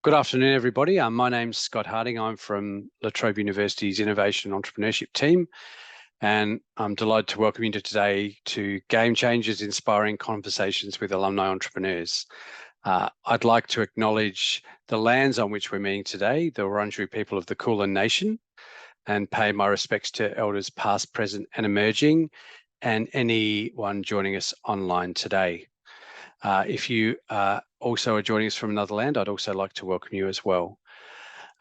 Good afternoon, everybody. My name's Scott Harding. I'm from Trobe University's Innovation and Entrepreneurship team, and I'm delighted to welcome you today to Game Changers, Inspiring Conversations with Alumni Entrepreneurs. I'd like to acknowledge the lands on which we're meeting today, the Wurundjeri people of the Kulin Nation, and pay my respects to elders past, present and emerging, and anyone joining us online today. If you also are joining us from another land, I'd also like to welcome you as well.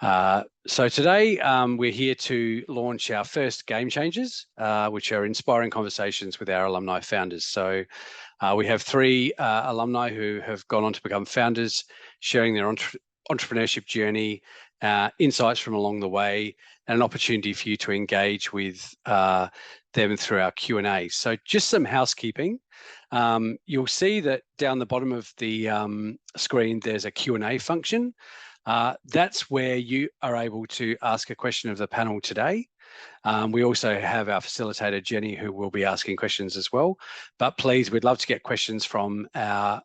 So today we're here to launch our first Game Changers, which are inspiring conversations with our alumni founders. So we have three alumni who have gone on to become founders, sharing their entrepreneurship journey, insights from along the way, and an opportunity for you to engage with them through our Q&A. So just some housekeeping. You'll see that down the bottom of the screen, there's a Q&A function. That's where you are able to ask a question of the panel today. We also have our facilitator, Jenny, who will be asking questions as well. But please, we'd love to get questions from our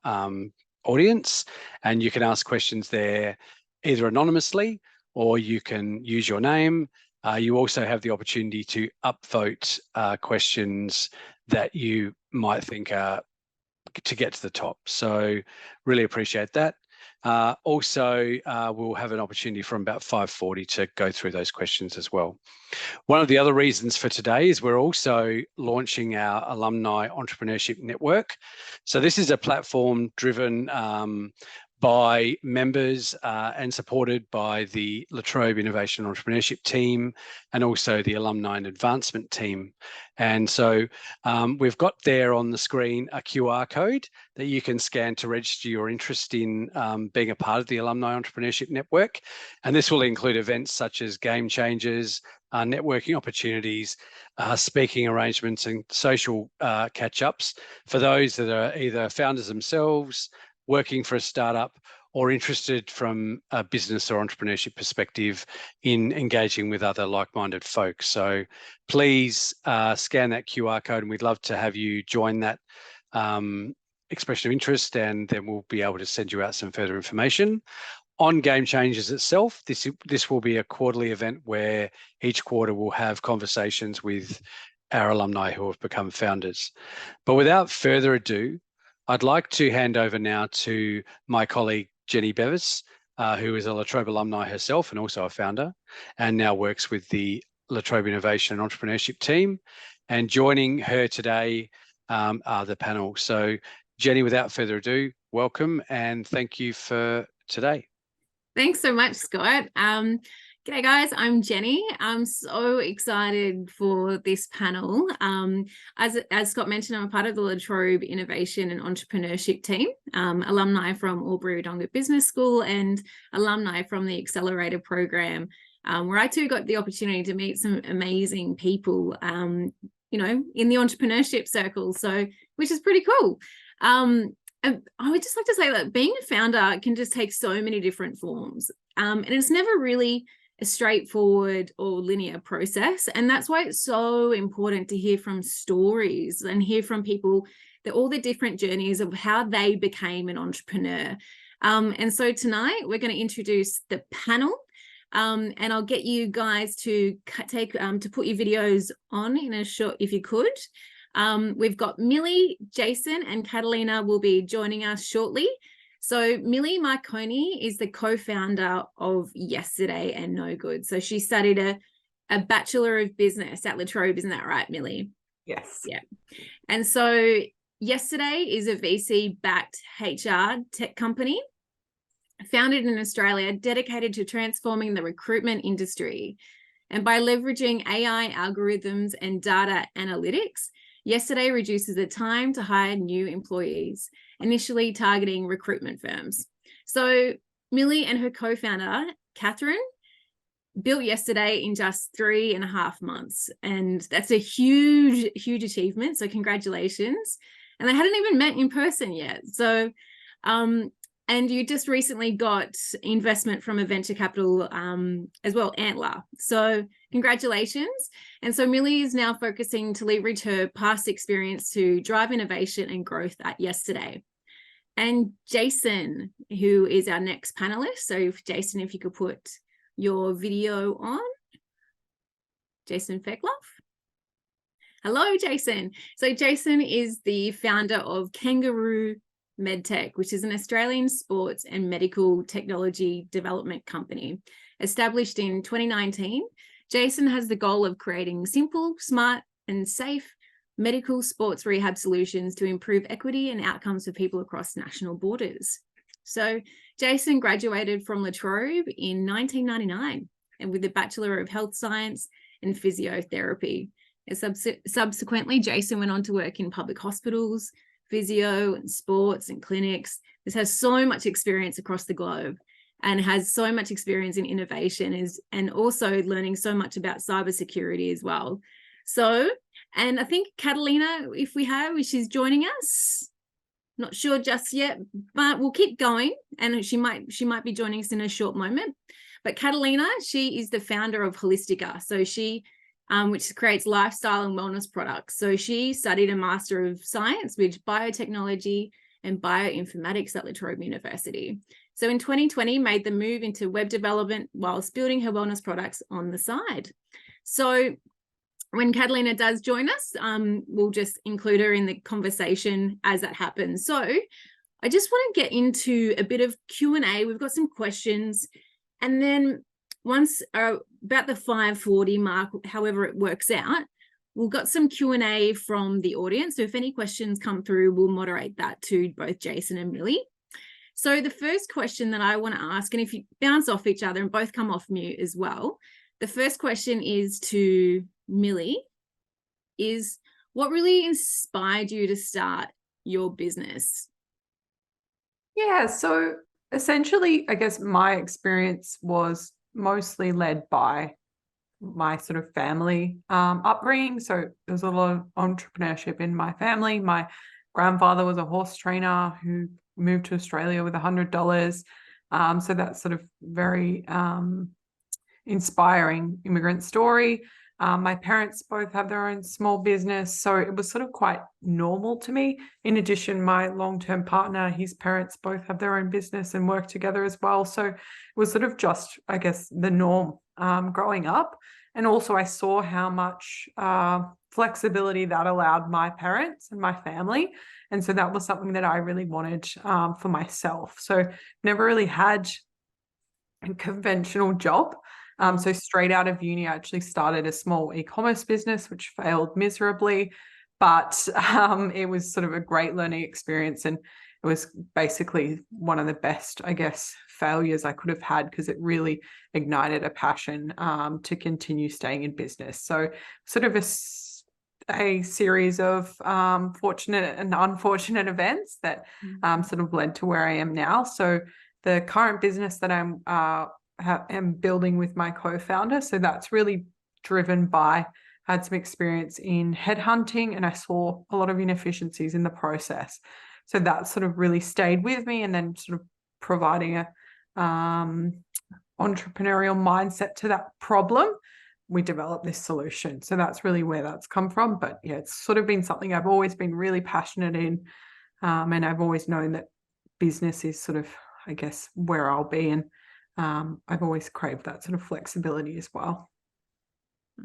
audience, and you can ask questions there either anonymously or you can use your name. You also have the opportunity to upvote questions that you might think are to get to the top. So really appreciate that. Also, we'll have an opportunity from about 5:40 to go through those questions as well. One of the other reasons for today is we're also launching our Alumni Entrepreneurship Network. So this is a platform driven by members and supported by the La Trobe Innovation and Entrepreneurship team and also the Alumni and Advancement team. And so we've got there on the screen a QR code that you can scan to register your interest in being a part of the Alumni Entrepreneurship Network. And this will include events such as Game Changers, networking opportunities, speaking arrangements and social catch-ups for those that are either founders themselves, working for a startup, or interested from a business or entrepreneurship perspective in engaging with other like-minded folks. So please scan that QR code, and we'd love to have you join that expression of interest, and then we'll be able to send you out some further information. On Game Changers itself, this will be a quarterly event where each quarter we'll have conversations with our alumni who have become founders. But without further ado, I'd like to hand over now to my colleague, Jenny Bevis, who is a La Trobe alumni herself and also a founder, and now works with the La Trobe Innovation and Entrepreneurship team. And joining her today are the panel. So Jenny, without further ado, welcome and thank you for today. Thanks so much, Scott. G'day guys, I'm Jenny. I'm so excited for this panel. As Scott mentioned, I'm a part of the La Trobe Innovation and Entrepreneurship team, alumni from Albury-Wodonga Business School and alumni from the Accelerator program, where I too got the opportunity to meet some amazing people, you know, in the entrepreneurship circle, so which is pretty cool. And I would just like to say that being a founder can just take so many different forms, and it's never really a straightforward or linear process. And that's why it's so important to hear from stories and hear from people, all the different journeys of how they became an entrepreneur. And so tonight we're going to introduce the panel, and I'll get you guys to put your videos on in a short, if you could. We've got Millie, Jason and Catalina will be joining us shortly. So Millie Marconi is the co-founder of Yesterday and No Good. So she studied a Bachelor of Business at La Trobe, isn't that right, Millie? Yes. Yeah. And so Yesterday is a VC-backed HR tech company founded in Australia, dedicated to transforming the recruitment industry. And by leveraging AI algorithms and data analytics, Yesterday reduces the time to hire new employees, initially targeting recruitment firms. So Millie and her co-founder, Catherine, built Yesterday in just 3.5 months. And that's a huge, huge achievement. So congratulations. And they hadn't even met in person yet. So, and you just recently got investment from a venture capital as well, Antler. So congratulations. And so Millie is now focusing to leverage her past experience to drive innovation and growth at Yesterday. and Jason, who is our next panelist. So Jason, if you could put your video on. Jason Fairclough. Hello, Jason. So Jason is the founder of Kangaroo Medtek, which is an Australian sports and medical technology development company. Established in 2019, Jason has the goal of creating simple, smart, and safe medical sports rehab solutions to improve equity and outcomes for people across national borders. So Jason graduated from La Trobe in 1999 and with a Bachelor of Health Science and Physiotherapy. And subsequently, Jason went on to work in public hospitals, physio and sports and clinics. This has so much experience across the globe and has so much experience in innovation and also learning so much about cybersecurity as well. So, and I think Catalina, if she's joining us, not sure just yet, but we'll keep going, and she might be joining us in a short moment. But Catalina, she is the founder of Holistica. So she, which creates lifestyle and wellness products. So she studied a Master of Science with Biotechnology and Bioinformatics at La Trobe University. So in 2020, made the move into web development whilst building her wellness products on the side. So when Catalina does join us, we'll just include her in the conversation as that happens. So I just want to get into a bit of Q&A. We've got some questions. And then once about the 5:40 mark, however it works out, we've got some Q&A from the audience. So if any questions come through, we'll moderate that to both Jason and Millie. So the first question that I want to ask, and if you bounce off each other and both come off mute as well, the first question is to Millie, is what really inspired you to start your business? Yeah, so essentially, I guess my experience was mostly led by my sort of family upbringing. So there's a lot of entrepreneurship in my family. My grandfather was a horse trainer who moved to Australia with $100. So that's sort of very inspiring immigrant story. My parents both have their own small business, so it was sort of quite normal to me. In addition, my long-term partner, his parents both have their own business and work together as well. So it was sort of just, I guess, the norm growing up. And also I saw how much flexibility that allowed my parents and my family. And so that was something that I really wanted for myself. So never really had a conventional job. So straight out of uni, I actually started a small e-commerce business, which failed miserably, but it was sort of a great learning experience. And it was basically one of the best, I guess, failures I could have had, because it really ignited a passion to continue staying in business. So sort of a series of fortunate and unfortunate events that sort of led to where I am now. So the current business that am building with my co-founder, so that's really driven by, had some experience in headhunting, and I saw a lot of inefficiencies in the process. So that sort of really stayed with me, and then sort of providing a entrepreneurial mindset to that problem, we developed this solution. So that's really where that's come from. But yeah, it's sort of been something I've always been really passionate in, and I've always known that business is sort of, I guess, where I'll be, and I've always craved that sort of flexibility as well.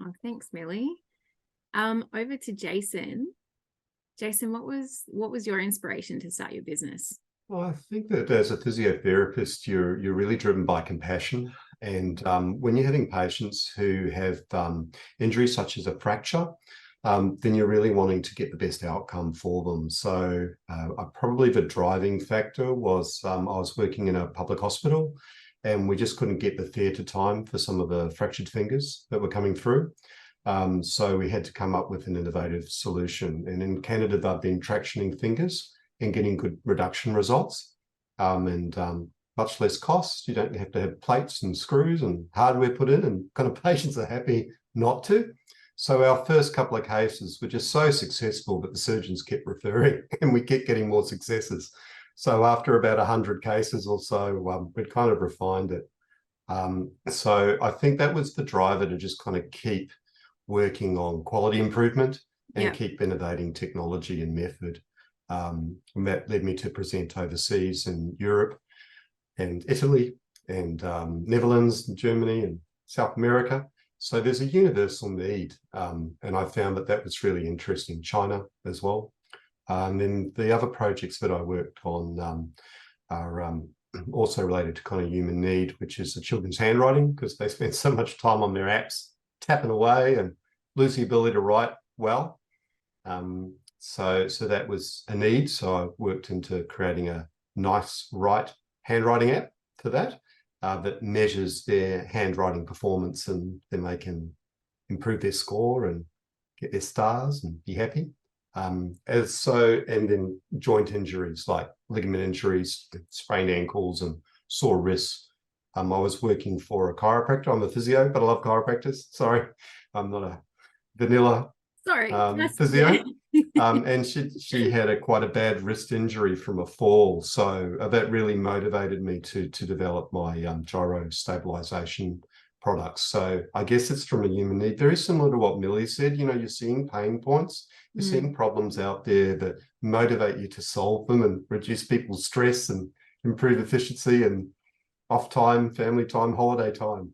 Oh, thanks, Millie. Over to Jason. Jason, what was your inspiration to start your business? Well, I think that as a physiotherapist, you're really driven by compassion. And when you're having patients who have injuries such as a fracture, then you're really wanting to get the best outcome for them. So probably the driving factor was I was working in a public hospital, and we just couldn't get the theatre time for some of the fractured fingers that were coming through. So we had to come up with an innovative solution. And in Canada, they've been tractioning fingers and getting good reduction results, and much less cost. You don't have to have plates and screws and hardware put in, and kind of patients are happy not to. So our first couple of cases were just so successful that the surgeons kept referring, and we kept getting more successes. So after about 100 cases or so, we'd kind of refined it. So I think that was the driver, to just kind of keep working on quality improvement and keep innovating technology and method. And that led me to present overseas in Europe and Italy and Netherlands and Germany and South America. So there's a universal need. And I found that was really interesting. China as well. And then the other projects that I worked on are also related to kind of human need, which is the children's handwriting, because they spend so much time on their apps tapping away and lose the ability to write well. So that was a need. So I worked into creating a nice handwriting app for that that measures their handwriting performance, and then they can improve their score and get their stars and be happy. And then joint injuries like ligament injuries, sprained ankles and sore wrists. I was working for a chiropractor. I'm a physio, but I love chiropractors. Sorry, I'm not a vanilla physio. And she had quite a bad wrist injury from a fall. So that really motivated me to develop my gyro stabilization products. So I guess it's from a human need, very similar to what Millie said. You're seeing pain points, you're seeing problems out there that motivate you to solve them and reduce people's stress and improve efficiency and off time, family time, holiday time.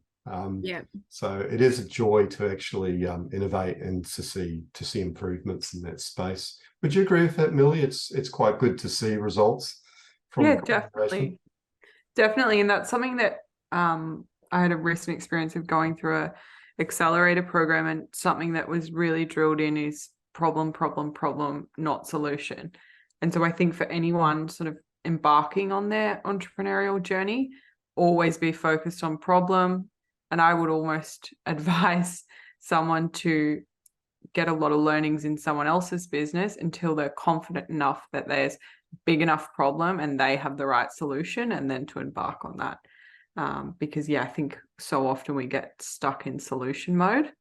So it is a joy to actually innovate and to see improvements in that space. Would you agree with that, Millie? It's quite good to see results from definitely, and that's something that I had a recent experience of going through a accelerator program, and something that was really drilled in is problem, not solution. And so I think for anyone sort of embarking on their entrepreneurial journey, always be focused on problem. And I would almost advise someone to get a lot of learnings in someone else's business until they're confident enough that there's a big enough problem and they have the right solution, and then to embark on that. Because I think so often we get stuck in solution mode,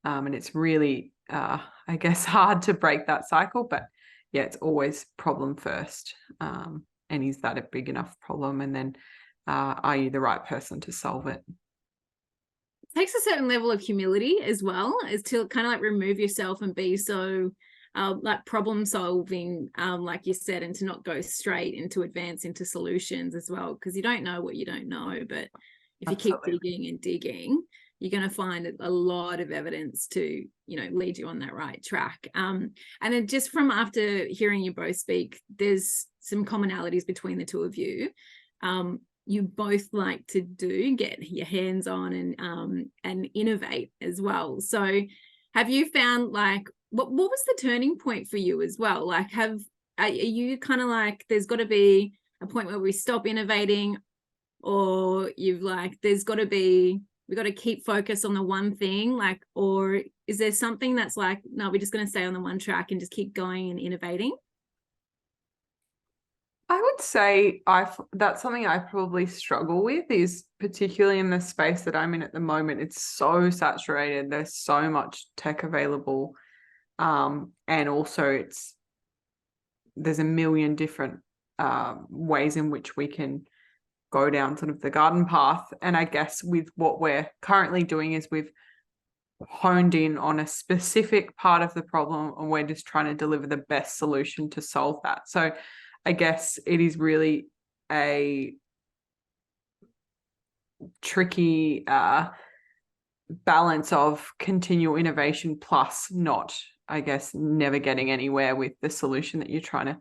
and it's really, I guess, hard to break that cycle. But it's always problem first. And is that a big enough problem? And then are you the right person to solve it? It takes a certain level of humility as well, as to kind of like remove yourself and be so like problem solving, like you said, and to not go straight into advance into solutions as well, because you don't know what you don't know. But if you keep digging and digging, you're going to find a lot of evidence to, lead you on that right track. And then just from after hearing you both speak, there's some commonalities between the two of you. You both like to get your hands on and innovate as well. So have you found, like, what was the turning point for you as well? Like, are you kind of like, there's got to be a point where we stop innovating, or we've got to keep focus on the one thing, like, or is there something that's like, no, we're just going to stay on the one track and just keep going and innovating? I would say that's something I probably struggle with, is particularly in the space that I'm in at the moment. It's so saturated. There's so much tech available. And also there's a million different ways in which we can go down sort of the garden path. And I guess with what we're currently doing is we've honed in on a specific part of the problem, and we're just trying to deliver the best solution to solve that. So I guess it is really a tricky balance of continual innovation plus not, I guess, never getting anywhere with the solution that you're trying to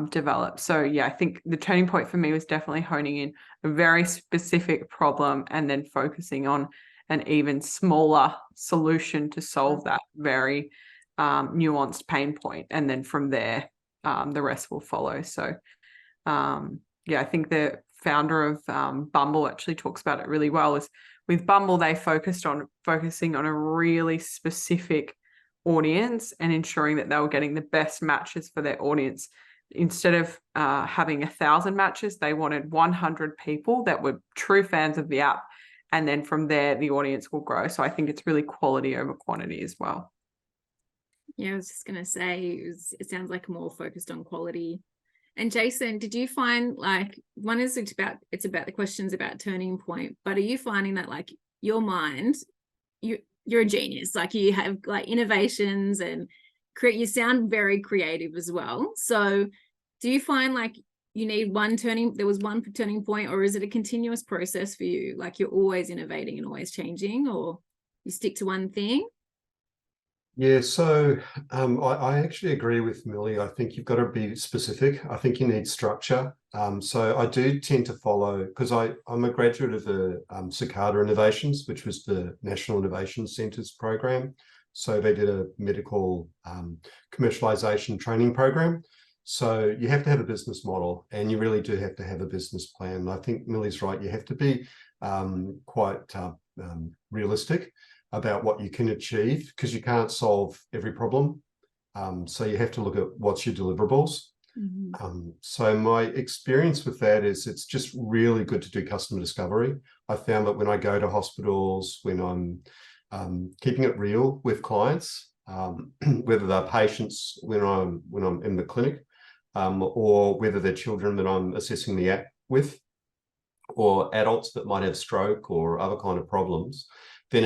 develop. So I think the turning point for me was definitely honing in a very specific problem and then focusing on an even smaller solution to solve that very nuanced pain point. And then from there, the rest will follow. So I think the founder of Bumble actually talks about it really well. Is with Bumble, they focusing on a really specific audience and ensuring that they were getting the best matches for their audience. Instead of having 1,000 matches, they wanted 100 people that were true fans of the app. And then from there, the audience will grow. So I think it's really quality over quantity as well. I was just going to say, it sounds like more focused on quality. And Jason, did you find, like, one is it's about the questions about turning point, but are you finding that, like, your mind, you're a genius, like you have like innovations and you sound very creative as well. So do you find like you need there was one turning point, or is it a continuous process for you? Like you're always innovating and always changing, or you stick to one thing? Yeah, so I actually agree with Millie. I think you've got to be specific. I think you need structure. So I do tend to follow, because I'm a graduate of the Cicada Innovations, which was the National Innovation Centres program. So they did a medical commercialization training program. So you have to have a business model, and you really do have to have a business plan. And I think Millie's right. You have to be quite realistic about what you can achieve, because you can't solve every problem. So you have to look at what's your deliverables. Mm-hmm. So my experience with that is it's just really good to do customer discovery. I found that when I go to hospitals, when I'm keeping it real with clients, whether they're patients when I'm in the clinic, or whether they're children that I'm assessing the app with, or adults that might have stroke or other kind of problems, then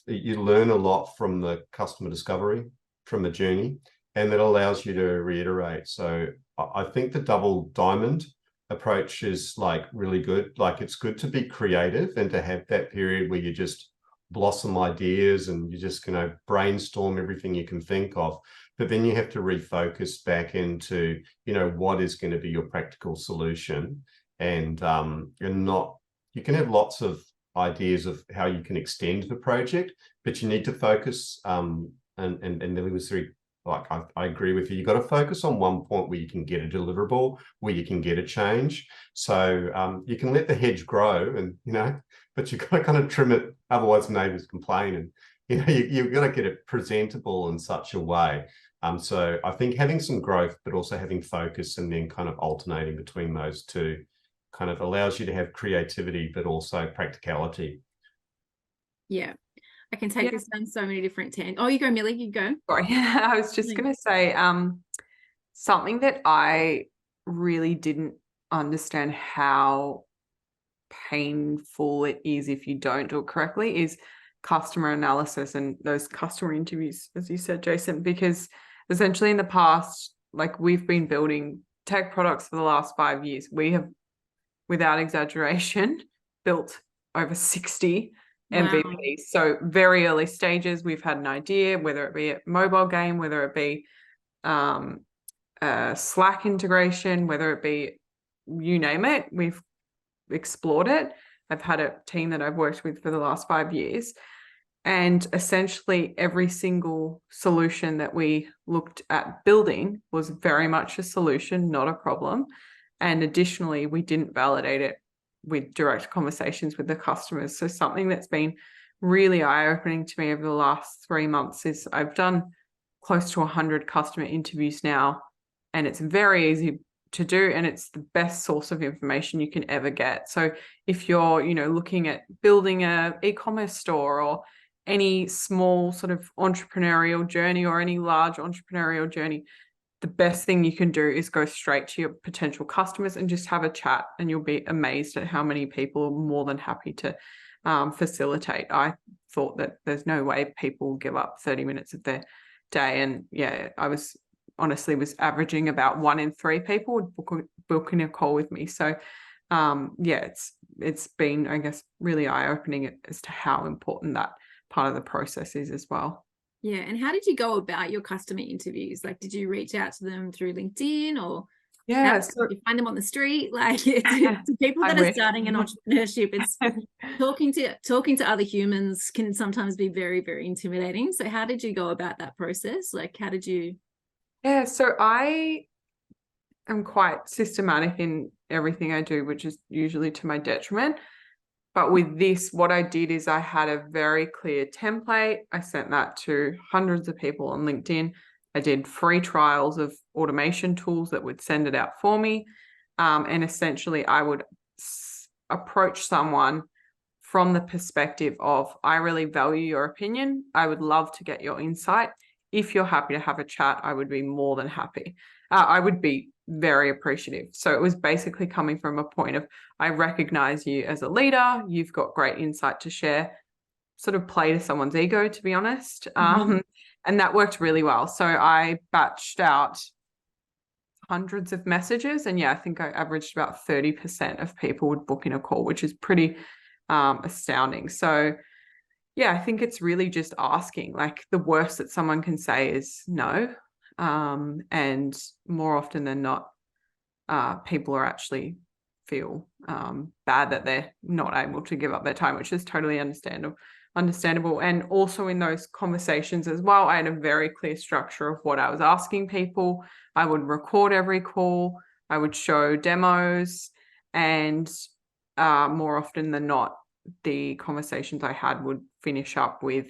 you learn a lot from the customer discovery, from the journey, and that allows you to reiterate. So I think the double diamond approach is like really good. Like it's good to be creative and to have that period where you just blossom ideas and you're just going to brainstorm everything you can think of. But then you have to refocus back into, what is going to be your practical solution. And you can have lots of ideas of how you can extend the project, but you need to focus. And Millie was very, like, I agree with you. You've got to focus on one point where you can get a deliverable, where you can get a change. So you can let the hedge grow, and but you've got to kind of trim it, otherwise neighbours complain. And you've got to get it presentable in such a way. So I think having some growth, but also having focus, and then kind of alternating between those two, kind of allows you to have creativity, but also practicality. Yeah, I can take this down so many different tangents. Oh, you go, Millie, you go. Sorry, I was just going to say something that I really didn't understand how painful it is if you don't do it correctly is customer analysis and those customer interviews, as you said, Jason, because essentially in the past, like we've been building tech products for the last 5 years. We have, without exaggeration, built over 60 MVPs. So very early stages, we've had an idea, whether it be a mobile game, whether it be Slack integration, whether it be, you name it, we've explored it. I've had a team that I've worked with for the last 5 years. And essentially every single solution that we looked at building was very much a solution, not a problem. And additionally, we didn't validate it with direct conversations with the customers. So something that's been really eye-opening to me over the last 3 months is I've done close to 100 customer interviews now, and it's very easy to do, and it's the best source of information you can ever get. So if you're, looking at building a e-commerce store, or any small sort of entrepreneurial journey, or any large entrepreneurial journey, the best thing you can do is go straight to your potential customers and just have a chat, and you'll be amazed at how many people are more than happy to facilitate. I thought that there's no way people will give up 30 minutes of their day. And I was averaging about 1 in 3 people would book in a call with me. So it's been, I guess, really eye-opening as to how important that part of the process is as well. Yeah. And how did you go about your customer interviews? Like, did you reach out to them through LinkedIn, or did you find them on the street? Like, to people that are starting in entrepreneurship, it's talking to other humans can sometimes be very, very intimidating. So how did you go about that process? Like, how did you? Yeah, so I am quite systematic in everything I do, which is usually to my detriment. But with this, what I did is I had a very clear template. I sent that to hundreds of people on LinkedIn. I did free trials of automation tools that would send it out for me. And essentially, I would approach someone from the perspective of, I really value your opinion. I would love to get your insight. If you're happy to have a chat, I would be more than happy. I would be very appreciative. So it was basically coming from a point of, I recognize you as a leader. You've got great insight to share. sort of play to someone's ego, to be honest. And that worked really well. So I batched out hundreds of messages, and I think I averaged about 30% of people would book in a call, which is pretty astounding. So I think it's really just asking. Like, the worst that someone can say is no, and more often than not, people are actually feel bad that they're not able to give up their time, which is totally understandable. And also in those conversations as well, I had a very clear structure of what I was asking people. I would record every call, I would show demos, and more often than not, the conversations I had would finish up with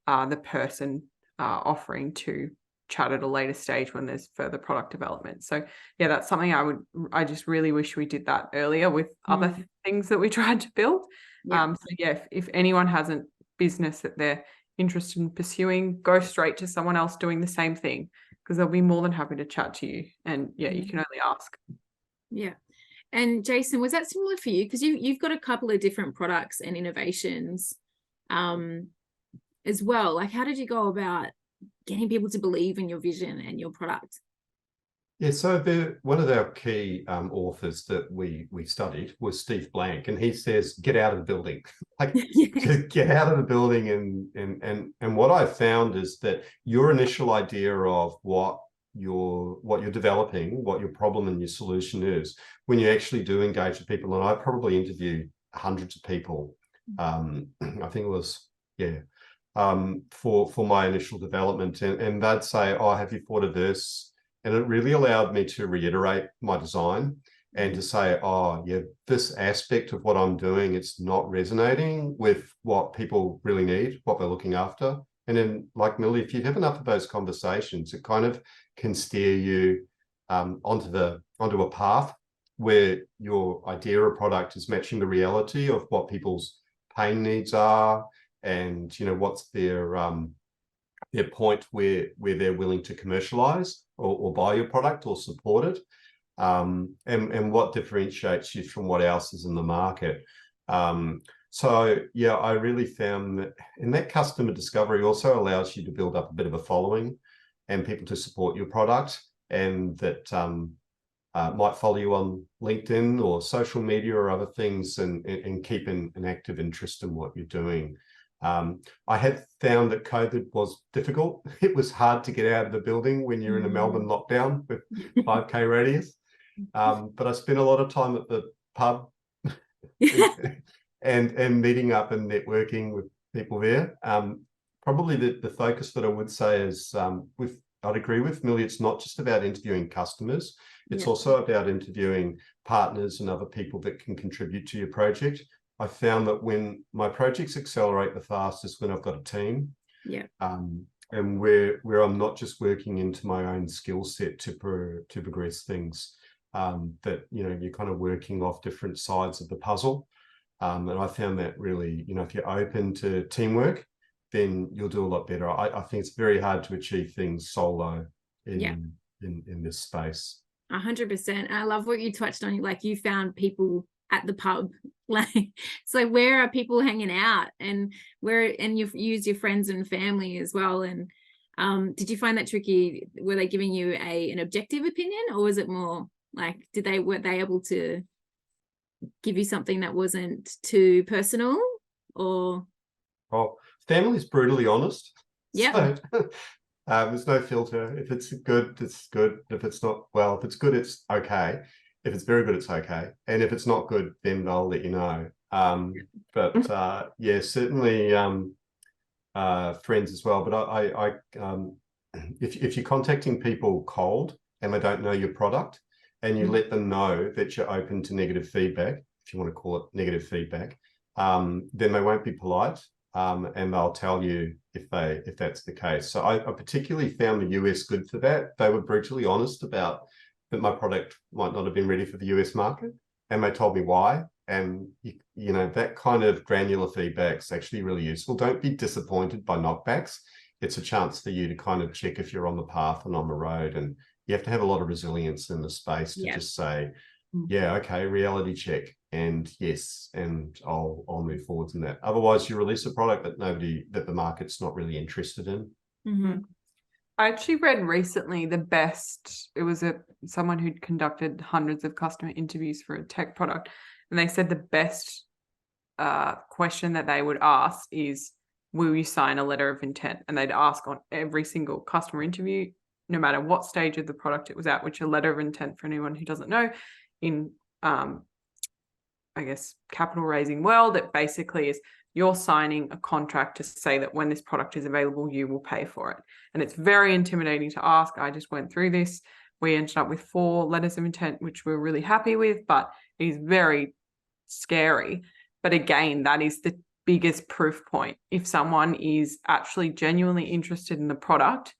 the person offering to chat at a later stage when there's further product development. So that's something I just really wish we did that earlier with other things that we tried to build. If anyone has a business that they're interested in pursuing, go straight to someone else doing the same thing, because they'll be more than happy to chat to you. And you can only ask. Yeah. And Jason, was that similar for you? Because you've got a couple of different products and innovations as well. Like, how did you go about getting people to believe in your vision and your product? Yeah, so one of our key authors that we studied was Steve Blank, and he says, "Get out of the building." Like, just get out of the building. And what I found is that your initial idea of what you're developing, what your problem and your solution is, when you actually do engage with people, and I probably interviewed hundreds of people. I think it was for my initial development, and they'd say, "Oh, have you thought of this?" And it really allowed me to reiterate my design and to say, "Oh, yeah, this aspect of what I'm doing, it's not resonating with what people really need, what they're looking after." And then, like Millie, if you have enough of those conversations, it kind of can steer you onto a path where your idea or product is matching the reality of what people's pain needs are, and what's their point where they're willing to commercialize or buy your product or support it, and what differentiates you from what else is in the market. So I really found that, and that customer discovery also allows you to build up a bit of a following and people to support your product, and that might follow you on LinkedIn or social media or other things, and keep an active interest in what you're doing. I had found that COVID was difficult. It was hard to get out of the building when you're in a Melbourne lockdown with 5K radius. But I spent a lot of time at the pub and meeting up and networking with people there. Probably the focus that I would say is, I'd agree with Millie, it's not just about interviewing customers. It's also about interviewing partners and other people that can contribute to your project. I found that when my projects accelerate the fastest when I've got a team, and where I'm not just working into my own skill set to progress things, that you're kind of working off different sides of the puzzle, and I found that really, if you're open to teamwork, then you'll do a lot better. I think it's very hard to achieve things solo in this space. 100%. I love what you touched on. Like, you found people at the pub, like, so where are people hanging out, and you've used your friends and family as well. And did you find that tricky? Were they giving you an objective opinion, or was it more like, were they able to give you something that wasn't too personal? Or family's brutally honest. So, there's no filter. If it's good, it's good. If it's not, well, if it's good, it's okay. If it's very good, it's okay. And if it's not good, then I'll let you know. Certainly friends as well. But if you're contacting people cold and they don't know your product, and you let them know that you're open to negative feedback, if you want to call it negative feedback, then they won't be polite, and they'll tell you if that's the case. So I particularly found the US good for that. They were brutally honest about that my product might not have been ready for the US market, and they told me why. And that kind of granular feedback is actually really useful. Don't be disappointed by knockbacks. It's a chance for you to kind of check if you're on the path and on the road, and you have to have a lot of resilience in the space to just say, yeah, okay, reality check, and yes, and I'll move forwards in that. Otherwise, you release a product that the market's not really interested in. Mm-hmm. I actually read recently it was someone who'd conducted hundreds of customer interviews for a tech product, and they said the best question that they would ask is, will you sign a letter of intent? And they'd ask on every single customer interview, no matter what stage of the product it was at, which a letter of intent, for anyone who doesn't know, in I guess capital raising world, it basically is you're signing a contract to say that when this product is available, you will pay for it. And it's very intimidating to ask. I just went through this. We ended up with 4 letters of intent, which we're really happy with, but it is very scary. But again, that is the biggest proof point. If someone is actually genuinely interested in the product,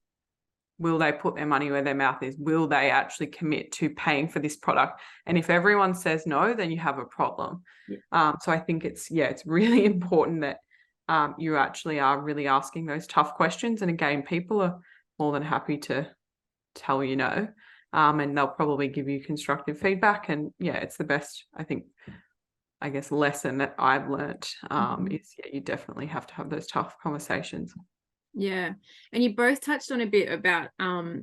will they put their money where their mouth is? Will they actually commit to paying for this product? And if everyone says no, then you have a problem. Yeah. So I think it's really important that you actually are really asking those tough questions. And again, people are more than happy to tell you no, and they'll probably give you constructive feedback. And it's the best, I guess, lesson that I've learnt is you definitely have to have those tough conversations. Yeah. And you both touched on a bit about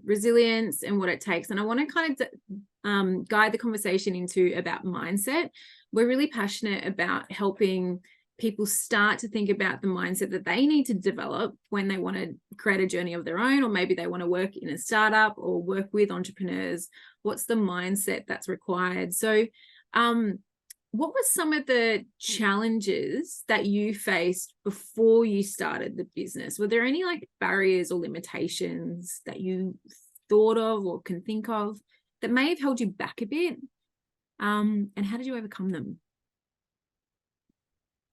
resilience and what it takes. And I want to kind of guide the conversation into about mindset. We're really passionate about helping people start to think about the mindset that they need to develop when they want to create a journey of their own, or maybe they want to work in a startup or work with entrepreneurs. What's the mindset that's required? So what were some of the challenges that you faced before you started the business? Were there any like barriers or limitations that you thought of or can think of that may have held you back a bit? And how did you overcome them?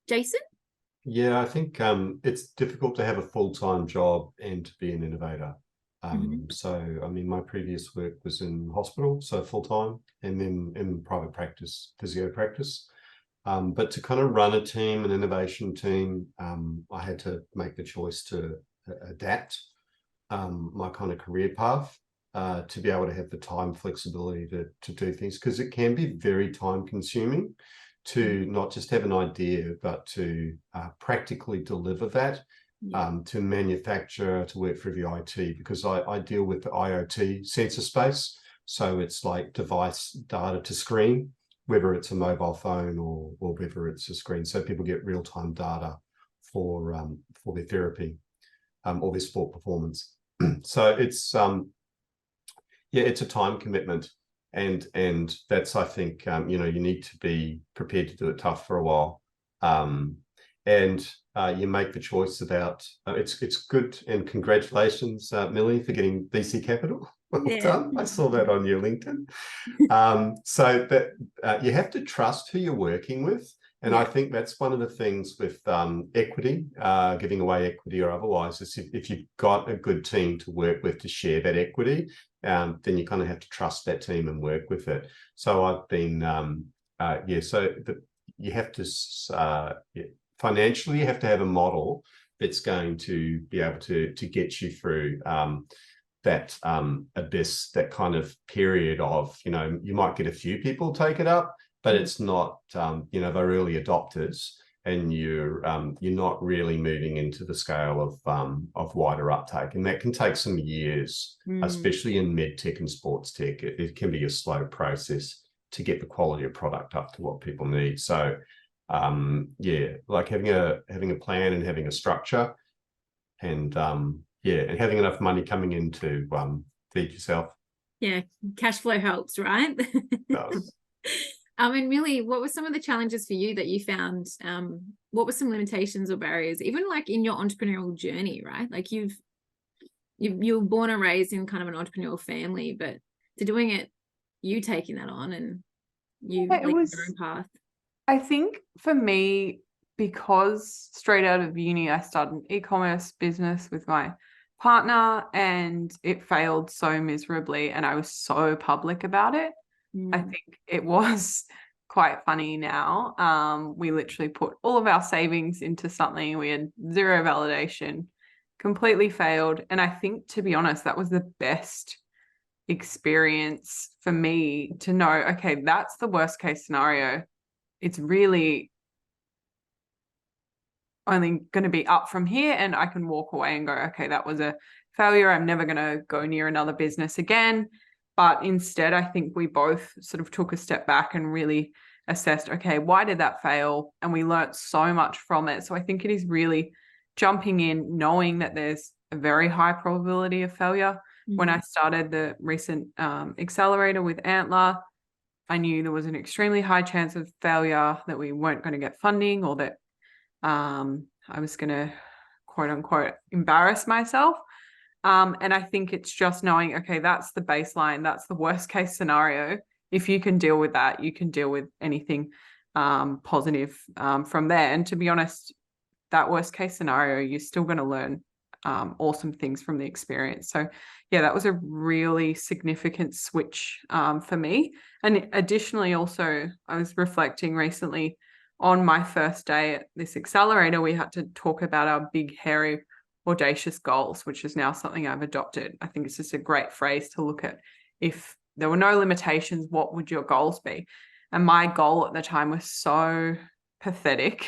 Jason? Yeah, I think it's difficult to have a full-time job and to be an innovator. So, I mean, my previous work was in hospital, so full-time, and then in private practice, physio practice. But to kind of run a team, an innovation team, I had to make the choice to adapt my kind of career path to be able to have the time flexibility to do things, because it can be very time-consuming to not just have an idea, but to practically deliver that. To manufacture, to work for the IT, because I deal with the IoT sensor space. So it's like device data to screen, whether it's a mobile phone or whether it's a screen. So people get real-time data for their therapy or their sport performance. So it's it's a time commitment, and that's, I think, you need to be prepared to do it tough for a while. And you make the choice about it's good, and congratulations, Millie, for getting VC capital. Well done. I saw that on your LinkedIn. So that you have to trust who you're working with, and I think that's one of the things with equity, giving away equity or otherwise, is if you've got a good team to work with to share that equity, then you kind of have to trust that team and work with it. So I've been you have to financially, you have to have a model that's going to be able to get you through that abyss, that kind of period of, you might get a few people take it up, but it's not, they're early adopters, and you're not really moving into the scale of wider uptake, and that can take some years, especially in medtech and sports tech. It can be a slow process to get the quality of product up to what people need. So like having a plan and having a structure, and and having enough money coming in to feed yourself. Yeah, cash flow helps, right? It does. And Millie, what were some of the challenges for you that you found? What were some limitations or barriers, even like in your entrepreneurial journey, right? Like you were born and raised in kind of an entrepreneurial family, but to doing it, you taking that on and you making your own path. I think for me, because straight out of uni, I started an e-commerce business with my partner, and it failed so miserably, and I was so public about it. I think it was quite funny now. We literally put all of our savings into something. We had zero validation, completely failed. And I think, to be honest, that was the best experience for me to know, okay, that's the worst case scenario. It's really only going to be up from here, and I can walk away and go, okay, that was a failure. I'm never going to go near another business again. But instead, I think we both sort of took a step back and really assessed, okay, why did that fail? And we learnt so much from it. So I think it is really jumping in, knowing that there's a very high probability of failure. Mm-hmm. When I started the recent accelerator with Antler, I knew there was an extremely high chance of failure, that we weren't going to get funding, or that I was going to, quote unquote, embarrass myself. And I think it's just knowing, okay, that's the baseline. That's the worst case scenario. If you can deal with that, you can deal with anything positive from there. And to be honest, that worst case scenario, you're still going to learn awesome things from the experience. So yeah, that was a really significant switch for me. And additionally, also, I was reflecting recently on my first day at this accelerator, we had to talk about our big, hairy, audacious goals, which is now something I've adopted. I think it's just a great phrase to look at. If there were no limitations, what would your goals be? And my goal at the time was so pathetic.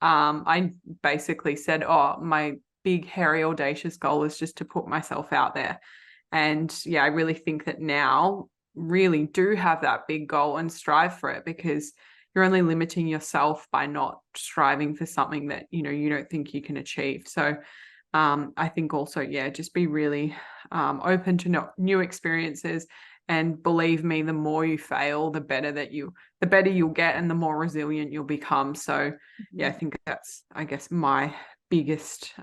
I basically said, oh, my big, hairy, audacious goal is just to put myself out there. And yeah, I really think that now really do have that big goal and strive for it, because you're only limiting yourself by not striving for something that, you know, you don't think you can achieve. So I think also, yeah, just be really open to new experiences. And believe me, the more you fail, the better you'll get, and the more resilient you'll become. So yeah, I think that's, I guess, my biggest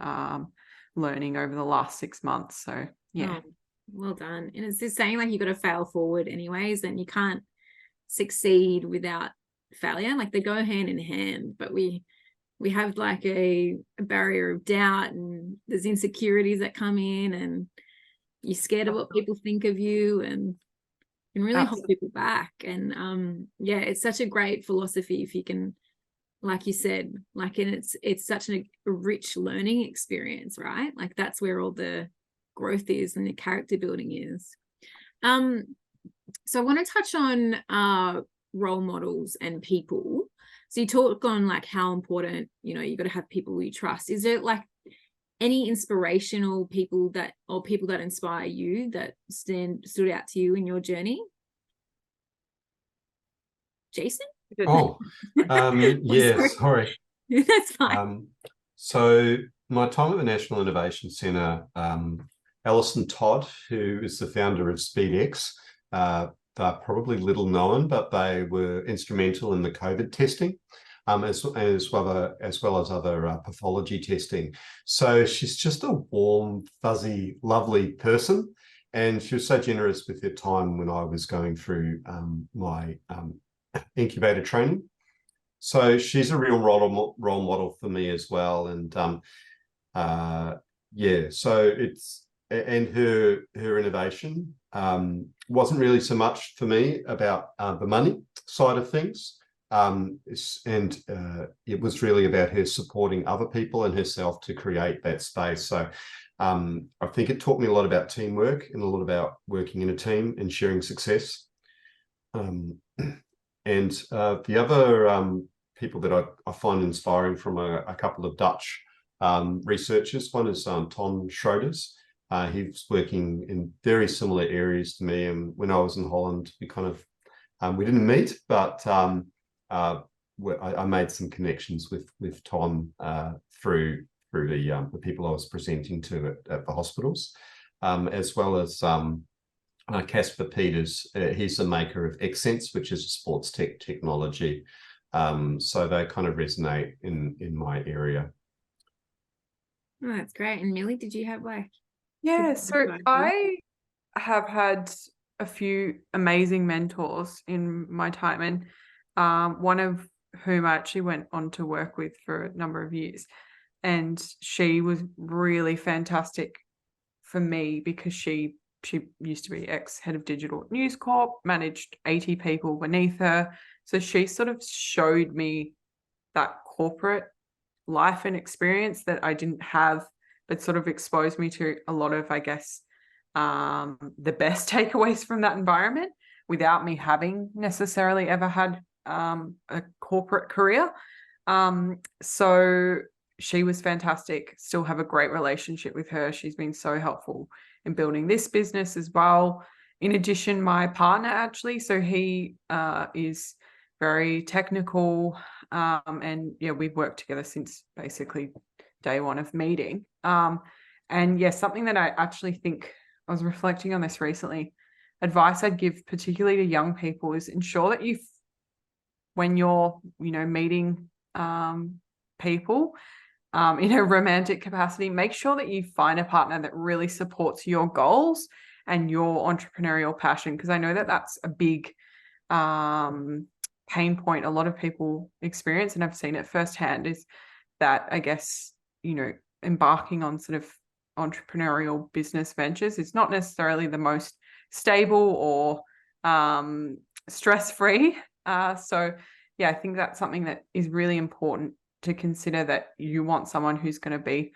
learning over the last 6 months. So yeah. Oh, well done. And it's just saying, like, you got to fail forward anyways, and you can't succeed without failure. Like, they go hand in hand, but we have like a barrier of doubt, and there's insecurities that come in, and you're scared of what people think of you, and can really hold people back. And yeah, it's such a great philosophy if you can, like you said, like, and it's such a rich learning experience, right? Like, that's where all the growth is and the character building is. So I want to touch on role models and people. So you talk on like how important, you know, you got to have people you trust. Is there like any inspirational people that inspire you, that stood out to you in your journey? Jason? Oh, yeah, sorry. That's fine. So my time at the National Innovation Centre, Alison Todd, who is the founder of SpeedX, they're probably little known, but they were instrumental in the COVID testing, as well as other pathology testing. So she's just a warm, fuzzy, lovely person, and she was so generous with her time when I was going through my incubator training. So she's a real role model for me as well. And yeah, so it's, and her innovation wasn't really so much for me about the money side of things. It was really about her supporting other people and herself to create that space. So I think it taught me a lot about teamwork and a lot about working in a team and sharing success. And the other people that I find inspiring from a couple of Dutch researchers, one is Ton Schroders. He's working in very similar areas to me, and when I was in Holland, we kind of we didn't meet, but I made some connections with Ton through the people I was presenting to at the hospitals, as well as Casper Peters. He's a maker of Xsense, which is a sports technology. So they kind of resonate in my area. Oh, that's great. And Millie, did you have like? Yeah, so I have had a few amazing mentors in my time, and one of whom I actually went on to work with for a number of years, and she was really fantastic for me because she used to be ex-head of digital at News Corp, managed 80 people beneath her. So she sort of showed me that corporate life and experience that I didn't have, but sort of exposed me to a lot of, I guess, the best takeaways from that environment without me having necessarily ever had a corporate career. So she was fantastic. Still have a great relationship with her. She's been so helpful in building this business as well. In addition, my partner actually, so he is very technical, and yeah, we've worked together since basically day one of meeting. And yeah, something that I actually think, I was reflecting on this recently, advice I'd give particularly to young people is ensure that when you're, meeting people in a romantic capacity, make sure that you find a partner that really supports your goals and your entrepreneurial passion, because I know that that's a big pain point a lot of people experience, and I've seen it firsthand, is that I guess, embarking on sort of entrepreneurial business ventures is not necessarily the most stable or stress-free. So yeah, I think that's something that is really important to consider, that you want someone who's going to be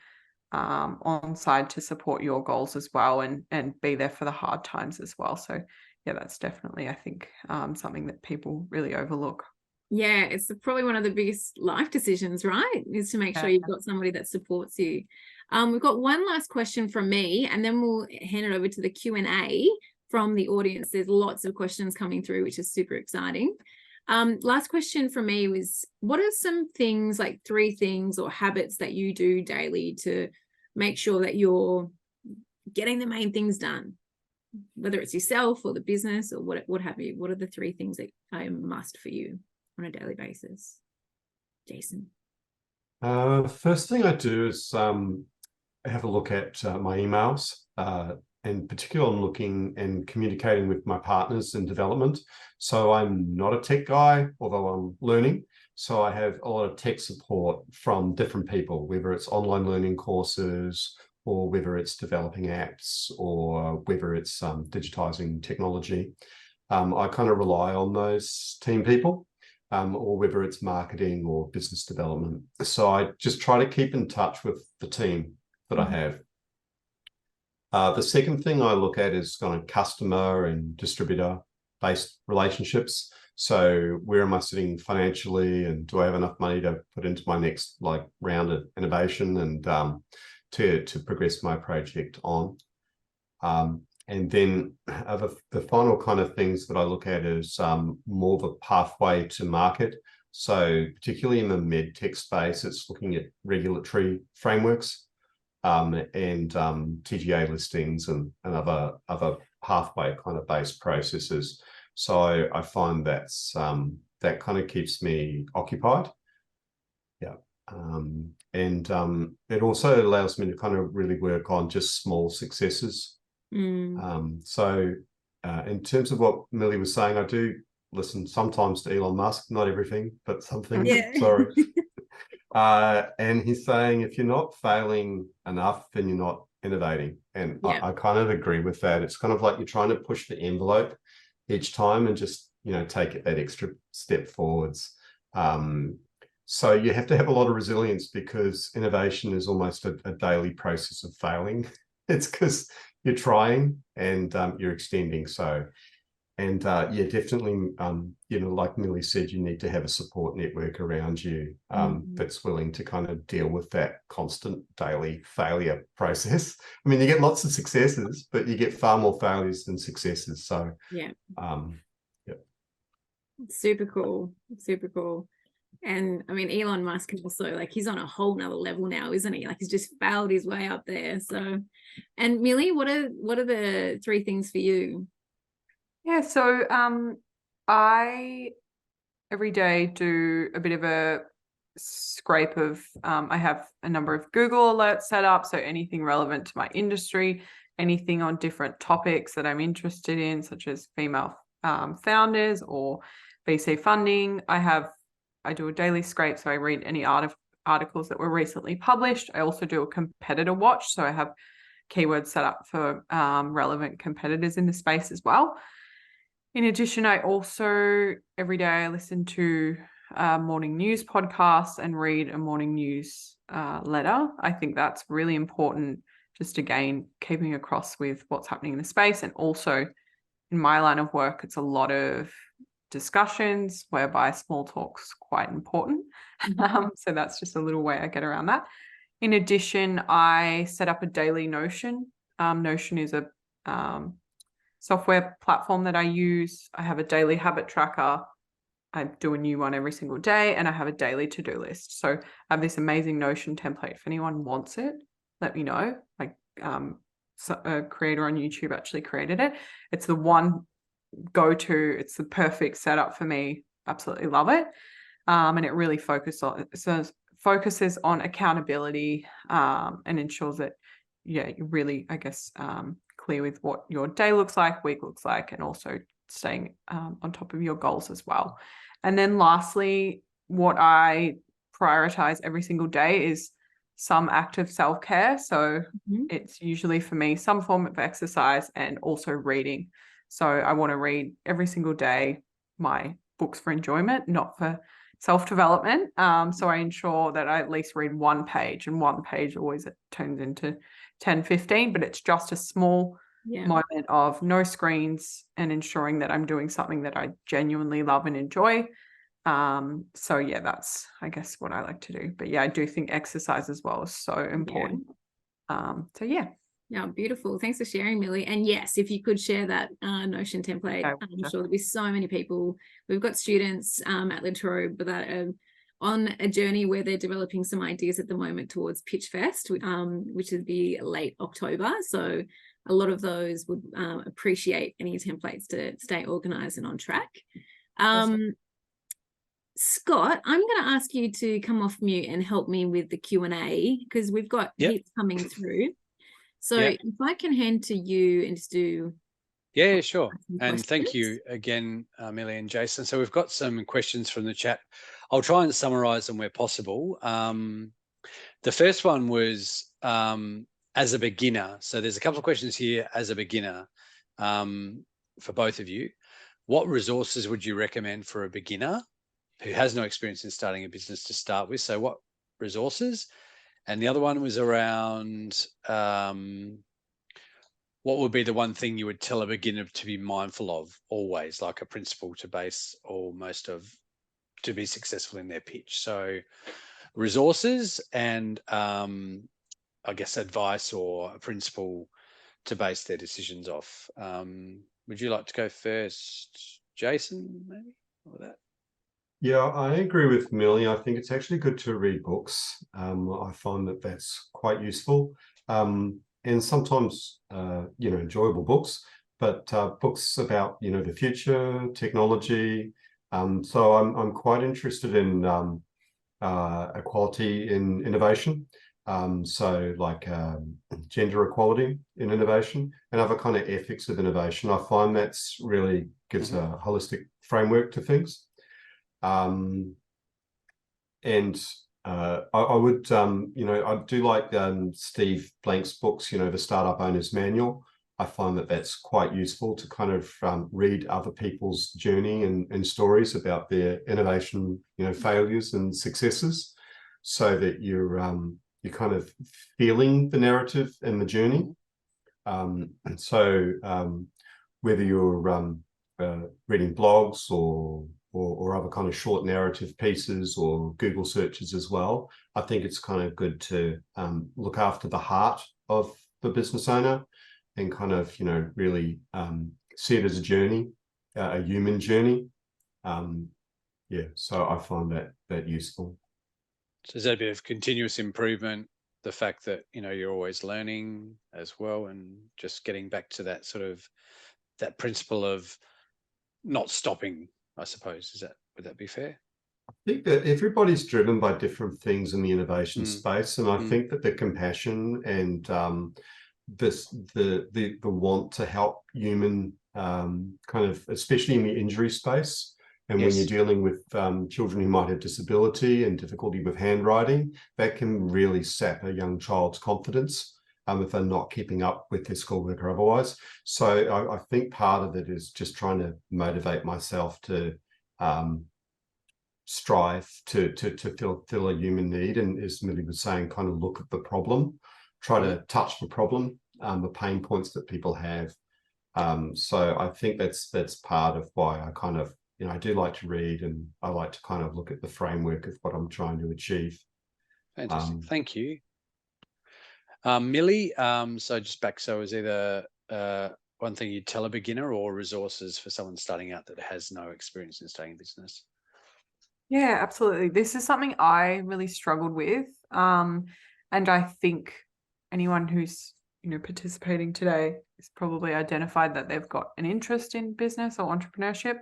on side to support your goals as well, and be there for the hard times as well. So yeah, that's definitely, I think, something that people really overlook. Yeah, it's probably one of the biggest life decisions, right? Is to make sure you've got somebody that supports you. We've got one last question from me, and then we'll hand it over to the Q&A from the audience. There's lots of questions coming through, which is super exciting. Last question from me was, what are some things, like 3 things or habits that you do daily to make sure that you're getting the main things done, whether it's yourself or the business or what have you? What are the 3 things that are a must for you on a daily basis? Jason? First thing I do is have a look at my emails, and particularly I'm looking and communicating with my partners in development. So I'm not a tech guy, although I'm learning. So I have a lot of tech support from different people, whether it's online learning courses, or whether it's developing apps, or whether it's digitizing technology. I kind of rely on those team people, or whether it's marketing or business development. So I just try to keep in touch with the team that I have. The second thing I look at is kind of customer and distributor-based relationships. So where am I sitting financially, and do I have enough money to put into my next round of innovation and to progress my project on? And then the final kind of things that I look at is more of a pathway to market. So particularly in the medtech space, it's looking at regulatory frameworks and TGA listings and other pathway kind of based processes. So I find that's that kind of keeps me occupied. Yeah. And it also allows me to kind of really work on just small successes. So in terms of what Millie was saying, I do listen sometimes to Elon Musk, not everything, but something. Yeah. Sorry. And he's saying, if you're not failing enough, then you're not innovating. And I kind of agree with that. It's kind of like you're trying to push the envelope each time and just, take it that extra step forwards. So you have to have a lot of resilience, because innovation is almost a daily process of failing. It's because you're trying and you're extending. So, and yeah, definitely, like Millie said, you need to have a support network around you that's willing to kind of deal with that constant daily failure process. I mean, you get lots of successes, but you get far more failures than successes. So, yeah. Super cool. And I mean, Elon Musk also, he's on a whole nother level now, isn't he? He's just failed his way up there. So, and Millie, what are the 3 things for you? Yeah, so I every day do a bit of a scrape of, I have a number of Google alerts set up, so anything relevant to my industry, anything on different topics that I'm interested in, such as female founders or VC funding. I do a daily scrape, so I read any articles that were recently published. I also do a competitor watch, so I have keywords set up for relevant competitors in the space as well. In addition, I also, every day I listen to a morning news podcast and read a morning news letter. I think that's really important just again, keeping across with what's happening in the space. And also in my line of work, it's a lot of discussions whereby small talk's quite important. So that's just a little way I get around that. In addition, I set up a daily Notion. Notion is a software platform that I use. I have a daily habit tracker. I do a new one every single day, and I have a daily to-do list. So I have this amazing Notion template. If anyone wants it, let me know. Like so a creator on YouTube actually created it. It's the one go-to. It's the perfect setup for me. Absolutely love it. And it really focuses on accountability and ensures that, you're really, I guess, clear with what your day looks like, week looks like, and also staying on top of your goals as well. And then lastly, what I prioritize every single day is some act of self-care. So it's usually for me some form of exercise and also reading. So I want to read every single day my books for enjoyment, not for self-development. So I ensure that I at least read one page, and one page always turns into 10, 15, but it's just a small moment of no screens and ensuring that I'm doing something that I genuinely love and enjoy. So yeah, that's, I guess, what I like to do. But yeah, I do think exercise as well is so important. So yeah. Yeah, beautiful. Thanks for sharing, Millie. And yes, if you could share that Notion template, I'm sure there'll be so many people. We've got students at La Trobe that are on a journey where they're developing some ideas at the moment towards Pitch Fest, which would be late October. So a lot of those would appreciate any templates to stay organized and on track. Scott, I'm going to ask you to come off mute and help me with the Q&A, because we've got heaps coming through. So if I can hand to you and just do... Yeah, sure. And thank you again, Millie and Jason. So we've got some questions from the chat. I'll try and summarize them where possible. The first one was as a beginner. So there's a couple of questions here as a beginner for both of you. What resources would you recommend for a beginner who has no experience in starting a business to start with? So what resources? And the other one was around what would be the one thing you would tell a beginner to be mindful of always, like a principle to base almost of to be successful in their pitch. So resources and I guess advice or a principle to base their decisions off. Would you like to go first, Jason, maybe, or that? Yeah, I agree with Millie. I think it's actually good to read books. I find that that's quite useful. And sometimes, enjoyable books, but books about, the future, technology. So I'm quite interested in equality in innovation. So like gender equality in innovation and other kind of ethics of innovation. I find that's really gives a holistic framework to things. And I would, I do like Steve Blank's books, the Startup Owner's Manual. I find that that's quite useful to kind of read other people's journey and stories about their innovation, failures and successes, so that you're kind of feeling the narrative and the journey. And so whether you're reading blogs or other kind of short narrative pieces or Google searches as well, I think it's kind of good to look after the heart of the business owner and kind of, really see it as a journey, a human journey. So I find that useful. So is that a bit of continuous improvement, the fact that, you're always learning as well, and just getting back to that sort of, that principle of not stopping, I suppose, would that be fair? I think that everybody's driven by different things in the innovation space, and I think that the compassion and the want to help human kind of, especially in the injury space, and when you're dealing with children who might have disability and difficulty with handwriting, that can really sap a young child's confidence if they're not keeping up with their schoolwork or otherwise. So I think part of it is just trying to motivate myself to strive to fill a human need, and as Millie was saying, kind of look at the problem, try to touch the problem, the pain points that people have. So I think that's part of why I kind of, I do like to read, and I like to kind of look at the framework of what I'm trying to achieve. Fantastic. Thank you. Millie, so is either one thing you'd tell a beginner, or resources for someone starting out that has no experience in starting a business? Yeah, absolutely. This is something I really struggled with. And I think anyone who's, participating today is probably identified that they've got an interest in business or entrepreneurship.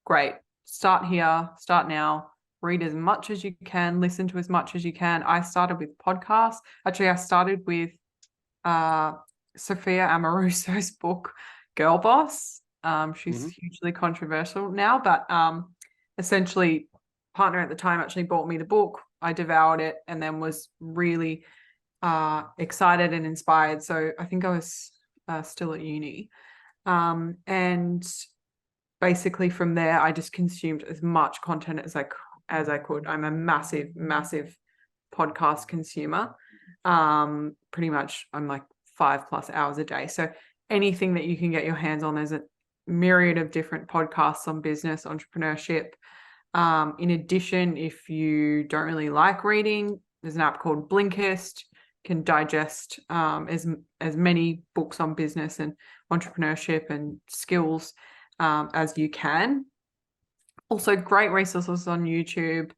Great. Start here, start now, read as much as you can, listen to as much as you can. I started with podcasts. Actually, I started with Sophia Amoruso's book, Girl Boss. She's hugely controversial now, but essentially, partner at the time actually bought me the book. I devoured it and then was really excited and inspired. So I think I was still at uni. And basically from there, I just consumed as much content as I could. I'm a massive, massive podcast consumer. Pretty much I'm like 5+ hours a day. So anything that you can get your hands on, there's a myriad of different podcasts on business, entrepreneurship. In addition, if you don't really like reading, there's an app called Blinkist, can digest as many books on business and entrepreneurship and skills as you can. Also, great resources on YouTube.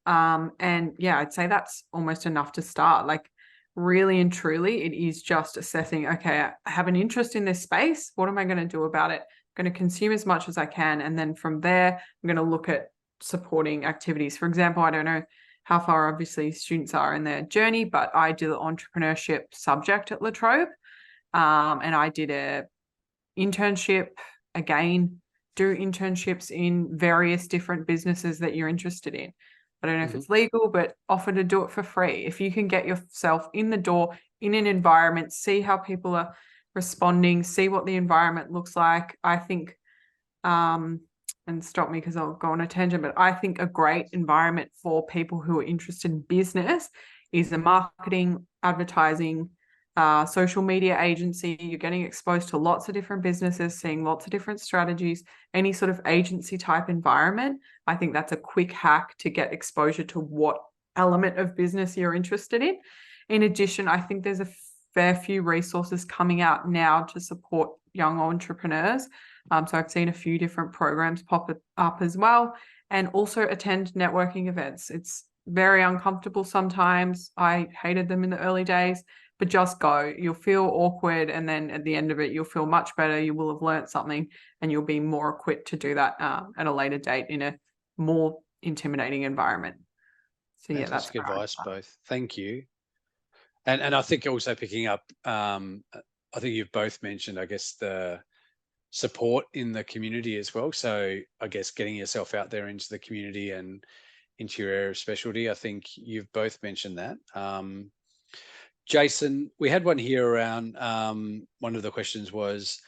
And yeah, I'd say that's almost enough to start. Like, really and truly, it is just assessing, okay, I have an interest in this space. What am I going to do about it? I'm going to consume as much as I can. And then from there, I'm going to look at supporting activities. For example, I don't know how far obviously students are in their journey, but I did the entrepreneurship subject at La Trobe, and I did a internship. Again, do internships in various different businesses that you're interested in. I don't know if it's legal, but offer to do it for free. If you can get yourself in the door in an environment, see how people are responding, see what the environment looks like. I think and stop me because I'll go on a tangent, but I think a great environment for people who are interested in business is a marketing, advertising, social media agency. You're getting exposed to lots of different businesses, seeing lots of different strategies, any sort of agency type environment. I think that's a quick hack to get exposure to what element of business you're interested in. In addition, I think there's a fair few resources coming out now to support young entrepreneurs. So I've seen a few different programs pop up as well, and also attend networking events. It's very uncomfortable sometimes. I hated them in the early days, but just go. You'll feel awkward, and then at the end of it, you'll feel much better. You will have learned something, and you'll be more equipped to do that at a later date in a more intimidating environment. So yeah, that's good advice, both. Thank you. And I think also picking up, I think you've both mentioned, I guess, the support in the community as well. So I guess getting yourself out there into the community and into your area of specialty. I think you've both mentioned that. Jason, we had one here around, one of the questions was,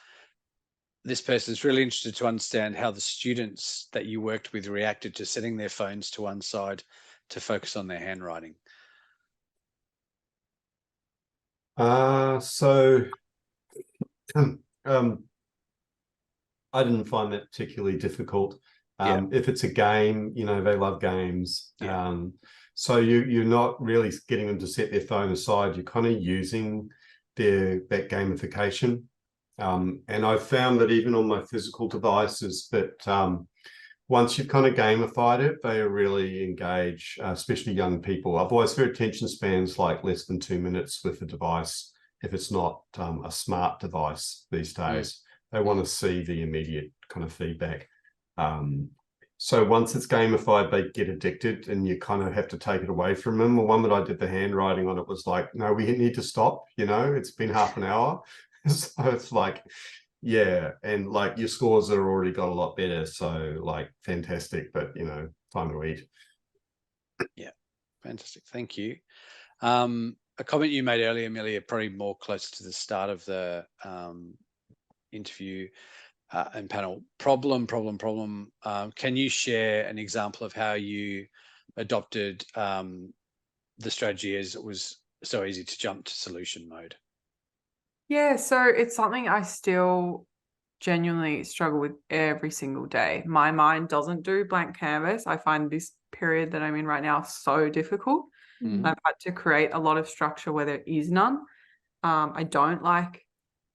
this person's really interested to understand how the students that you worked with reacted to setting their phones to one side to focus on their handwriting. So I didn't find that particularly difficult. If it's a game, they love games. So you're not really getting them to set their phone aside. You're kind of using that gamification. And I've found that even on my physical devices that once you've kind of gamified it, they really engage, especially young people. Otherwise, their attention span's like less than 2 minutes with the device. If it's not a smart device these days, they want to see the immediate kind of feedback. So once it's gamified, they get addicted, and you kind of have to take it away from them. The one that I did the handwriting on, it was like, no, we need to stop. It's been half an hour. So it's like, yeah, and like your scores are already got a lot better. So like, fantastic, but time to eat. Yeah, fantastic. Thank you. A comment you made earlier, Millie, probably more close to the start of the interview and panel. Problem. Can you share an example of how you adopted the strategy as it was so easy to jump to solution mode? Yeah, so it's something I still genuinely struggle with every single day. My mind doesn't do blank canvas. I find this period that I'm in right now so difficult. Mhm. I've had to create a lot of structure where there is none. I don't like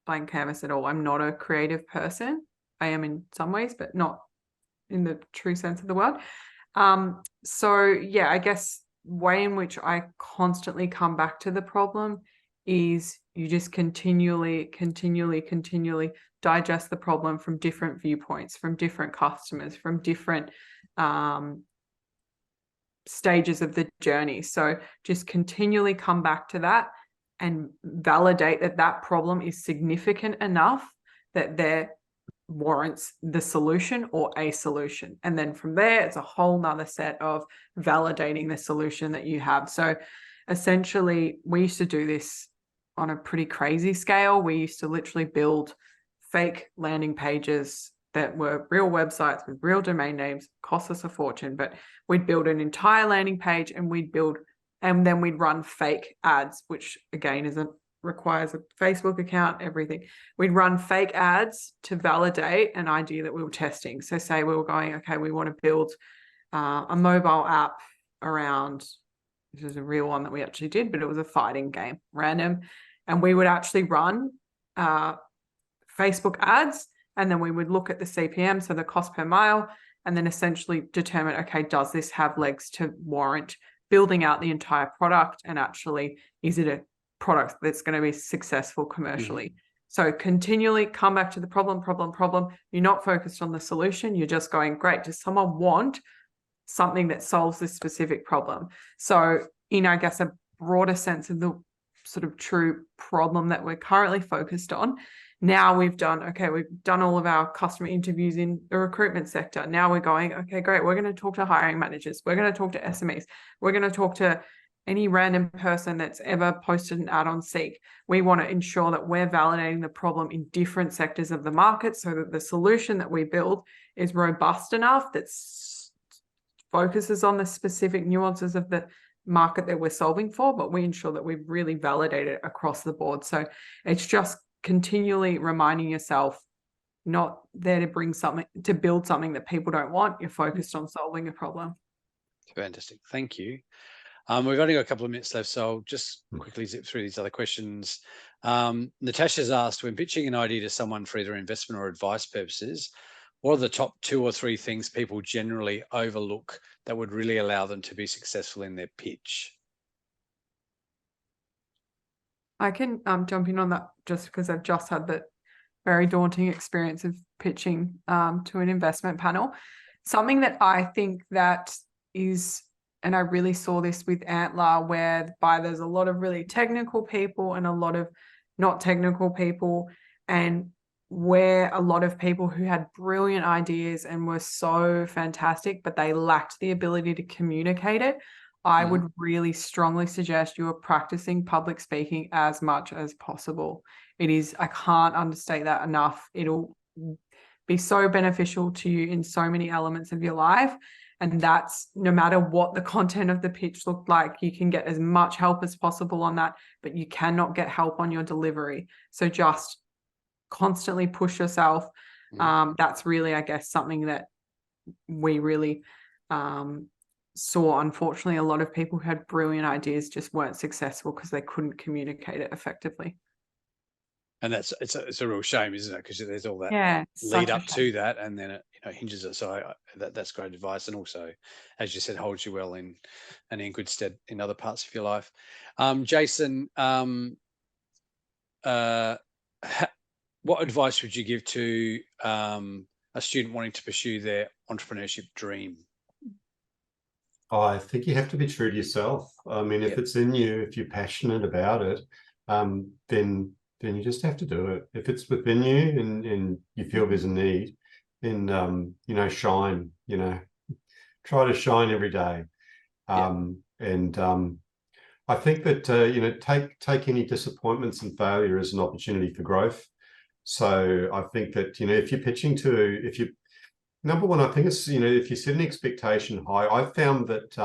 blank canvas at all. I'm not a creative person. I am in some ways, but not in the true sense of the word. So yeah, I guess way in which I constantly come back to the problem is you just continually digest the problem from different viewpoints, from different customers, from different stages of the journey. So just continually come back to that and validate that that problem is significant enough that there warrants the solution or a solution. And then from there, it's a whole nother set of validating the solution that you have. So essentially, we used to do this on a pretty crazy scale. We used to literally build fake landing pages that were real websites with real domain names, cost us a fortune, but we'd build an entire landing page and then we'd run fake ads, which again requires a Facebook account, everything. We'd run fake ads to validate an idea that we were testing. So say we were going, okay, we want to build a mobile app around, this is a real one that we actually did, but it was a fighting game, random. And we would actually run Facebook ads, and then we would look at the CPM, so the cost per mile, and then essentially determine, okay, does this have legs to warrant building out the entire product? And actually, is it a product that's going to be successful commercially? So continually come back to the problem. You're not focused on the solution. You're just going, great, does someone want something that solves this specific problem? So in, I guess, a broader sense of the sort of true problem that we're currently focused on, now we've done all of our customer interviews in the recruitment sector. Now we're going, okay, great, we're going to talk to hiring managers. We're going to talk to SMEs. We're going to talk to any random person that's ever posted an ad on Seek. We want to ensure that we're validating the problem in different sectors of the market so that the solution that we build is robust enough that focuses on the specific nuances of the market that we're solving for, but we ensure that we've really validated it across the board. So it's just continually reminding yourself, not there to build something that people don't want. You're focused on solving a problem. Fantastic. Thank you. We've only got a couple of minutes left, so I'll just quickly zip through these other questions. Natasha's asked, when pitching an idea to someone for either investment or advice purposes, what are the top 2 or 3 things people generally overlook that would really allow them to be successful in their pitch? I can jump in on that just because I've just had that very daunting experience of pitching to an investment panel. Something that I think that is, and I really saw this with Antler, whereby there's a lot of really technical people and a lot of not technical people, and where a lot of people who had brilliant ideas and were so fantastic, but they lacked the ability to communicate it. I would really strongly suggest you are practicing public speaking as much as possible. It is, I can't understate that enough. It'll be so beneficial to you in so many elements of your life. And that's no matter what the content of the pitch looked like, you can get as much help as possible on that, but you cannot get help on your delivery. So just constantly push yourself. That's really, I guess, something that we really saw. Unfortunately, a lot of people who had brilliant ideas just weren't successful because they couldn't communicate it effectively. And it's a real shame, isn't it? Because there's all that lead up to that, and then it hinges it. So that's great advice, and also, as you said, holds you well in good stead in other parts of your life. Jason, what advice would you give to a student wanting to pursue their entrepreneurship dream? I think you have to be true to yourself. I mean, if it's in you, if you're passionate about it, then you just have to do it. If it's within you and you feel there's a need, then shine. Try to shine every day. And I think that take any disappointments and failure as an opportunity for growth. So I think that if you're pitching number one, I think it's, if you set an expectation high, I found that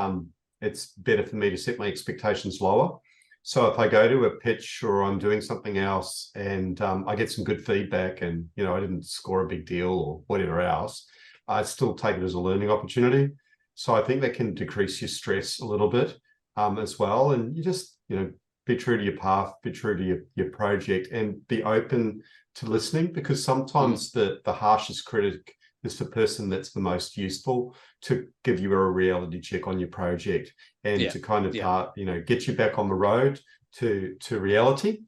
it's better for me to set my expectations lower. So if I go to a pitch or I'm doing something else and I get some good feedback and, you know, I didn't score a big deal or whatever else, I still take it as a learning opportunity. So I think that can decrease your stress a little bit as well. And you just, you know, be true to your path, be true to your project, and be open to listening, because sometimes the harshest critic is the person that's the most useful to give you a reality check on your project and to kind of, you know, get you back on the road to reality.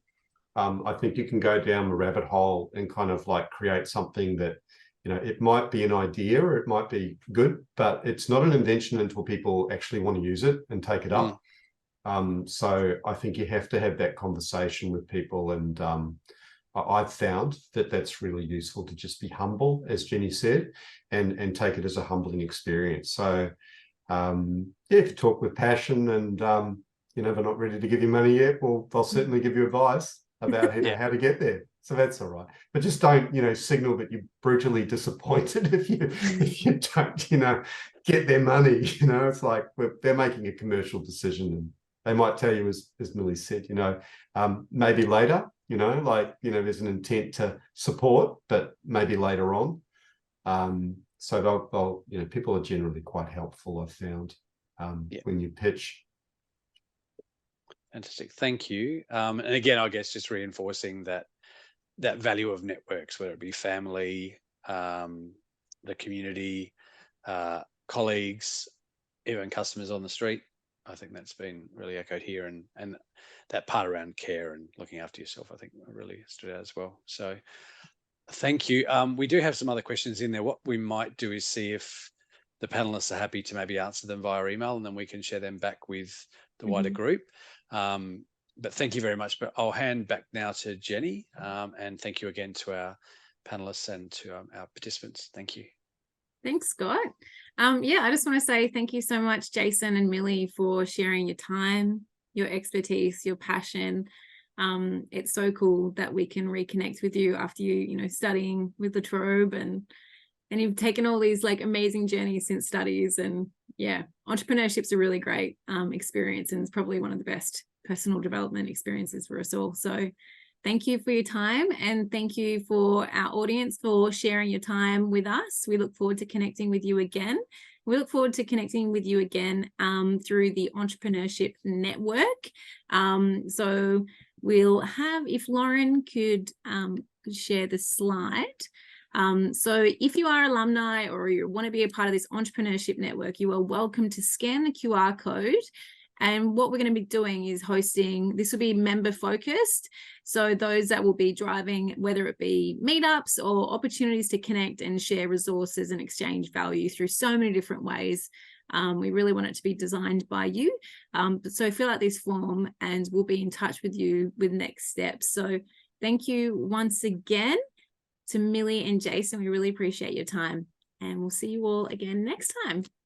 I think you can go down the rabbit hole and kind of like create something that, you know, it might be an idea or it might be good, but it's not an invention until people actually want to use it and take it up. So I think you have to have that conversation with people, and I've found that that's really useful to just be humble, as Jenny said, and take it as a humbling experience. So yeah, if you talk with passion and you know, they're not ready to give you money yet, well, they'll certainly give you advice about how to get there. So that's all right. But just don't, you know, signal that you're brutally disappointed if you don't, you know, get their money. You know, it's like they're making a commercial decision, and they might tell you, as Millie said, you know, maybe later, you know, like, you know, there's an intent to support, but maybe later on. So they'll, you know, people are generally quite helpful, I've found, when you pitch. Fantastic, thank you. And again, I guess just reinforcing that value of networks, whether it be family, the community, colleagues, even customers on the street. I think that's been really echoed here, and that part around care and looking after yourself, I think really stood out as well. So thank you. We do have some other questions in there. What we might do is see if the panelists are happy to maybe answer them via email, and then we can share them back with the wider group. But thank you very much. But I'll hand back now to Jenny, and thank you again to our panelists and to our participants. Thank you. Thanks, Scott. Yeah, I just want to say thank you so much, Jason and Millie, for sharing your time, your expertise, your passion. It's so cool that we can reconnect with you after you know, studying with the Trobe, and you've taken all these like amazing journeys since studies. And yeah, entrepreneurship's a really great experience, and it's probably one of the best personal development experiences for us all. So thank you for your time, and thank you for our audience for sharing your time with us. We look forward to connecting with you again. We look forward to connecting with you again through the Entrepreneurship Network. So we'll have, if Lauren could share the slide. So if you are alumni or you want to be a part of this Entrepreneurship Network, you are welcome to scan the QR code. And what we're going to be doing is hosting, this will be member focused. So those that will be driving, whether it be meetups or opportunities to connect and share resources and exchange value through so many different ways. We really want it to be designed by you. So fill out this form and we'll be in touch with you with next steps. So thank you once again to Millie and Jason. We really appreciate your time, and we'll see you all again next time.